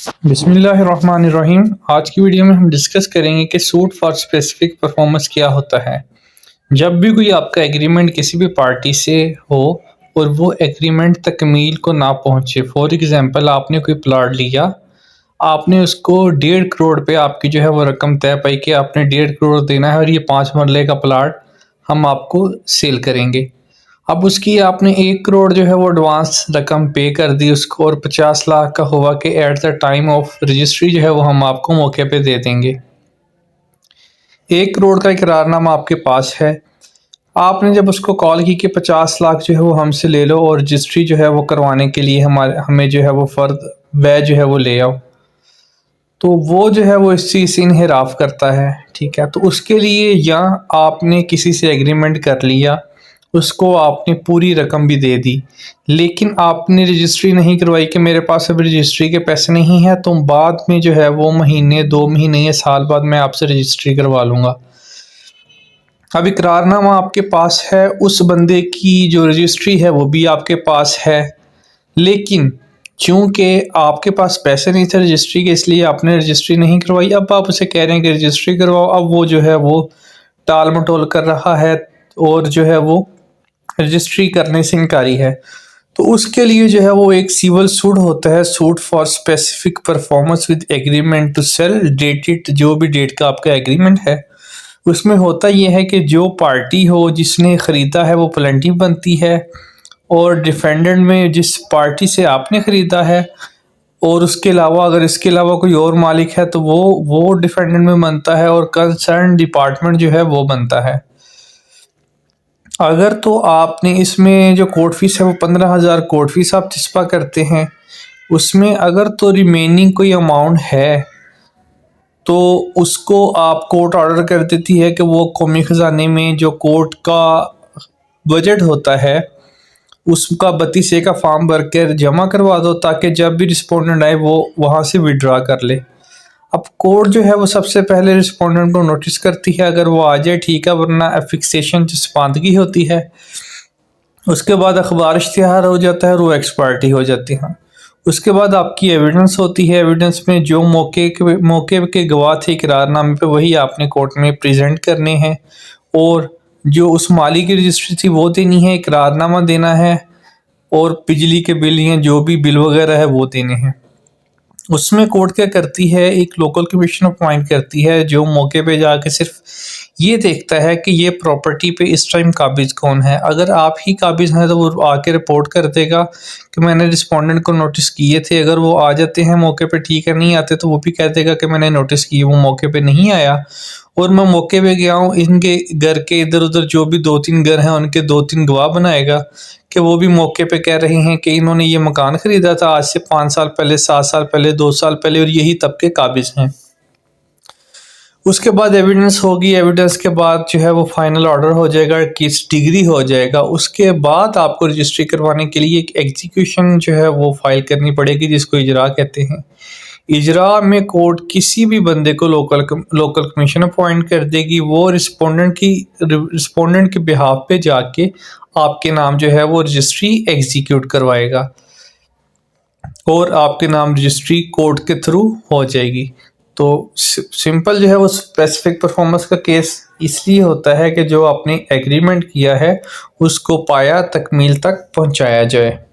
बिस्मिल्लाहिर्रहमानिर्रहीम। आज की वीडियो में हम डिस्कस करेंगे कि सूट फॉर स्पेसिफिक परफॉर्मेंस क्या होता है। जब भी कोई आपका एग्रीमेंट किसी भी पार्टी से हो और वो एग्रीमेंट तकमील को ना पहुंचे, फॉर एग्जांपल आपने कोई प्लॉट लिया, आपने उसको 1.5 करोड़ पे आपकी जो है वो रकम तय पाई कि आपने 1.5 करोड़ देना है और ये 5 मरले का प्लॉट हम आपको सेल करेंगे। अब उसकी आपने 1 करोड़ जो है वो एडवांस रकम पे कर दी उसको, और 50 लाख का हुआ कि at the time of registry जो है वो हम आपको मौके पे दे देंगे। 1 करोड़ का इकरारनामा आपके पास है। आपने जब उसको कॉल की कि 50 लाख जो है वो हमसे ले लो और रजिस्ट्री जो है वो करवाने के लिए हमें जो है वो फ़र्द व्यय जो है वो ले आओ, तो वो जो है वो इस चीज़ से इन्हिराफ करता है। ठीक है, तो उसके लिए या आपने किसी से एग्रीमेंट कर लिया, उसको आपने पूरी रकम भी दे दी, लेकिन आपने रजिस्ट्री नहीं करवाई कि मेरे पास अभी रजिस्ट्री के पैसे नहीं हैं, तो बाद में जो है वो महीने 2 महीने या साल बाद मैं आपसे रजिस्ट्री करवा लूँगा। अब इकरारनामा आपके पास है, उस बंदे की जो रजिस्ट्री है वो भी आपके पास है, लेकिन चूँकि आपके पास पैसे नहीं थे रजिस्ट्री के, इसलिए आपने रजिस्ट्री नहीं करवाई। अब आप उसे कह रहे हैं कि रजिस्ट्री करवाओ, अब वो जो है वो टाल मटोल कर रहा है और जो है वो रजिस्ट्री करने से इनकारी है। तो उसके लिए जो है वो एक सिविल सूट होता है, suit for specific performance with agreement to sell dated, जो भी डेट का आपका एग्रीमेंट है उसमें होता यह है कि जो पार्टी हो जिसने ख़रीदा है वो प्लेंटी बनती है, और डिफेंडेंट में जिस पार्टी से आपने ख़रीदा है, और उसके अलावा अगर इसके अलावा कोई और मालिक है तो वो डिफेंडेंट में बनता है, और कंसर्न डिपार्टमेंट जो है वो बनता है। अगर तो आपने इसमें जो कोर्ट फीस है वो 15,000 कोर्ट फीस आप चिस्पा करते हैं, उसमें अगर तो रिमेनिंग कोई अमाउंट है तो उसको आप कोर्ट ऑर्डर कर देती है कि वो कौमी ख़जाने में जो कोर्ट का बजट होता है उसका 32A का फॉर्म भर कर जमा करवा दो, ताकि जब भी रिस्पोंडेंट आए वो वहाँ से विड्रा कर ले। अब कोर्ट जो है वो सबसे पहले रिस्पोंडेंट को नोटिस करती है, अगर वो आ जाए ठीक है, वरना फिक्सेशन चस्पांदगी होती है। उसके बाद अखबार इश्तिहार हो जाता है और वो एक्सपायर्टी हो जाती है। उसके बाद आपकी एविडेंस होती है, एविडेंस में जो मौके के गवाह थे इकरारनामे पे वही आपने कोर्ट में प्रेजेंट करने हैं, और जो उस माली की रजिस्ट्री थी वो देनी है, इकरारनामा देना है, और बिजली के बिल या जो भी बिल वगैरह है वो देने हैं। उसमें कोर्ट क्या करती है, एक लोकल कमीशन अपॉइंट करती है जो मौके पे जाके सिर्फ ये देखता है कि ये प्रॉपर्टी पे इस टाइम काबिज कौन है। अगर आप ही काबिज हैं तो वो आके रिपोर्ट कर देगा कि मैंने रिस्पोंडेंट को नोटिस किए थे। अगर वो आ जाते हैं मौके पे ठीक है, नहीं आते तो वो भी कह देगा कि मैंने नोटिस किए, वो मौके पे नहीं आया और मैं मौके पे गया हूँ। इनके घर के इधर उधर जो भी 2-3 घर हैं उनके 2-3 गवाह बनाएगा कि वो भी मौके पे कह रहे हैं कि इन्होंने ये मकान ख़रीदा था आज से 5 साल पहले, 7 साल पहले, 2 साल पहले, और यही तब के काबिज हैं। उसके बाद एविडेंस होगी, एविडेंस के बाद जो है वो फाइनल ऑर्डर हो जाएगा, किस डिग्री हो जाएगा। उसके बाद आपको रजिस्ट्री करवाने के लिए एक एग्जीक्यूशन जो है वो फाइल करनी पड़ेगी, जिसको इजरा कहते हैं। इजरा में कोर्ट किसी भी बंदे को लोकल कमीशन अपॉइंट कर देगी, वो रिस्पोंडेंट के बिहाफ पे जाके आपके नाम जो है वो रजिस्ट्री एग्जीक्यूट करवाएगा, और आपके नाम रजिस्ट्री कोर्ट के थ्रू हो जाएगी। तो सिंपल जो है वो स्पेसिफिक परफॉर्मेंस का केस इसलिए होता है कि जो आपने एग्रीमेंट किया है उसको पाया तकमील तक पहुंचाया जाए।